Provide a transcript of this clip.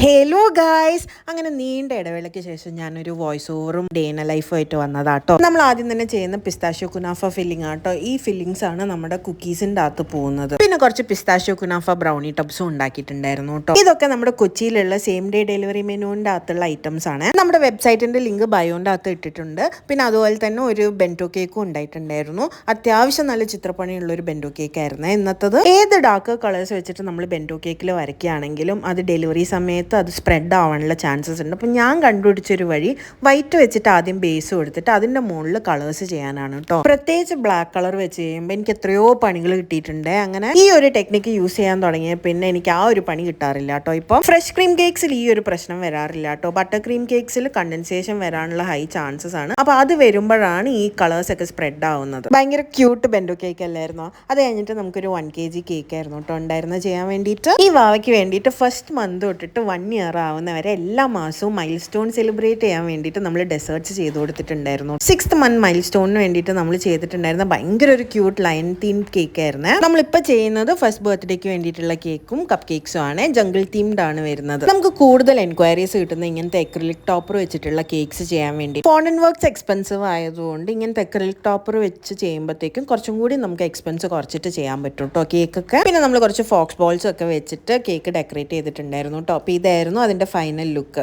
Hello guys, അങ്ങനെ നീണ്ട ഇടവേളയ്ക്ക് ശേഷം ഞാനൊരു വോയിസ് ഓവറും ഡേ ഇൻ എ ലൈഫും ആയിട്ട് വന്നതാട്ടോ. നമ്മൾ ആദ്യം തന്നെ ചെയ്യുന്ന പിസ്താഷ്യോ കുനാഫ ഫില്ലിംഗ് ആട്ടോ. ഈ ഫില്ലിങ്സ് ആണ് നമ്മുടെ കുക്കീസിന്റെ അകത്ത് പോകുന്നത്. പിന്നെ കുറച്ച് പിസ്താഷ്യോ കുനാഫ ബ്രൗണി ടബ്സും ഉണ്ടാക്കിയിട്ടുണ്ടായിരുന്നു കേട്ടോ. ഇതൊക്കെ നമ്മുടെ കൊച്ചിയിലുള്ള സെയിം ഡേ ഡെലിവറി മെനുവിന്റെ അകത്തുള്ള ഐറ്റംസ് ആണ്. നമ്മുടെ വെബ്സൈറ്റിന്റെ ലിങ്ക് ബയോന്റെ അകത്ത് ഇട്ടിട്ടുണ്ട്. പിന്നെ അതുപോലെ തന്നെ ഒരു ബെൻറ്റോ കേക്കും ഉണ്ടായിട്ടുണ്ടായിരുന്നു. അത്യാവശ്യം നല്ല ചിത്രപ്പണിയുള്ള ഒരു ബെൻറ്റോ കേക്ക് ആയിരുന്നു ഇന്നത്തത്. ഏത് ഡാർക്ക് കളേഴ്സ് വെച്ചിട്ട് നമ്മൾ ബെൻറ്റോ കേക്കിൽ വരയ്ക്കുകയാണെങ്കിലും അത് ഡെലിവറി സമയത്ത് അത് സ്പ്രെഡ് ആവാനുള്ള ചാൻസസ് ഉണ്ട്. അപ്പം ഞാൻ കണ്ടുപിടിച്ചൊരു വഴി വൈറ്റ് വെച്ചിട്ട് ആദ്യം ബേസ് കൊടുത്തിട്ട് അതിൻ്റെ മുകളിൽ കളേഴ്സ് ചെയ്യാനാണ് കേട്ടോ. പ്രത്യേകിച്ച് ബ്ലാക്ക് കളർ വെച്ച് ചെയ്യുമ്പോൾ എനിക്ക് എത്രയോ പണികൾ കിട്ടിയിട്ടുണ്ട്. അങ്ങനെ ഈ ഒരു ടെക്നിക്ക് യൂസ് ചെയ്യാൻ തുടങ്ങിയ പിന്നെ എനിക്ക് ആ ഒരു പണി കിട്ടാറില്ല കേട്ടോ. ഇപ്പോൾ ഫ്രഷ് ക്രീം കേക്ക്സിൽ ഈ ഒരു പ്രശ്നം വരാറില്ല കേട്ടോ. ബട്ടർ ക്രീം കേക്ക്സിൽ കണ്ടൻസേഷൻ വരാനുള്ള ഹൈ ചാൻസസ് ആണ്. അപ്പോൾ അത് വരുമ്പോഴാണ് ഈ കളേഴ്സ് ഒക്കെ സ്പ്രെഡ് ആവുന്നത്. ഭയങ്കര ക്യൂട്ട് ബെൻഡോ കേക്ക് അല്ലായിരുന്നോ? അത് കഴിഞ്ഞിട്ട് നമുക്കൊരു 1 kg കേക്ക് ആയിരുന്നു കേട്ടോ ഉണ്ടായിരുന്നത് ചെയ്യാൻ വേണ്ടിയിട്ട്. ഈ വാവയ്ക്ക് വേണ്ടിയിട്ട് ഫസ്റ്റ് മന്ത് തൊട്ടിട്ട് 1 year ആവുന്നവരെ എല്ലാ മാസവും മൈൽ സ്റ്റോൺ സെലിബ്രേറ്റ് ചെയ്യാൻ വേണ്ടിയിട്ട് നമ്മൾ ഡെസേർട്ട്സ് ചെയ്ത് കൊടുത്തിട്ടുണ്ടായിരുന്നു. 6th month മൈൽ സ്റ്റോണിന് വേണ്ടിയിട്ട് നമ്മൾ ചെയ്തിട്ടുണ്ടായിരുന്ന ഭയങ്കര ഒരു ക്യൂട്ട് ലയൺ തീംഡ് കേക്ക് ആയിരുന്നു. നമ്മളിപ്പോൾ ചെയ്യുന്നത് ഫസ്റ്റ് ബർത്ത്ഡേക്ക് വേണ്ടിയിട്ടുള്ള കേക്കും കപ്പ് കേക്സും ആണ്. ജംഗിൾ തീംഡ് ആണ് വരുന്നത്. നമുക്ക് കൂടുതൽ എൻക്വയറീസ് കിട്ടുന്ന ഇങ്ങനത്തെ അക്രിലിക് ടോപ്പർ വെച്ചിട്ടുള്ള കേക്ക്സ് ചെയ്യാൻ വേണ്ടി. ഫോണ്ടൻ വർക്ക്സ് എക്സ്പെൻസീവ് ആയതുകൊണ്ട് ഇങ്ങനത്തെ അക്രിലിക് ടോപ്പർ വെച്ച് ചെയ്യുമ്പോഴത്തേക്കും കുറച്ചും കൂടി നമുക്ക് എക്സ്പെൻസ് കുറച്ചിട്ട് ചെയ്യാൻ പറ്റും കേട്ടോ കേക്കൊക്കെ. പിന്നെ നമ്മൾ കുറച്ച് ഫോക്സ് ബോൾസ് ഒക്കെ വെച്ചിട്ട് കേക്ക് ഡെക്കറേറ്റ് ചെയ്തിട്ടുണ്ടായിരുന്നു കേട്ടോ. അപ്പോൾ ഇതായിരുന്നു അതിൻ്റെ ഫൈനൽ ലുക്ക്.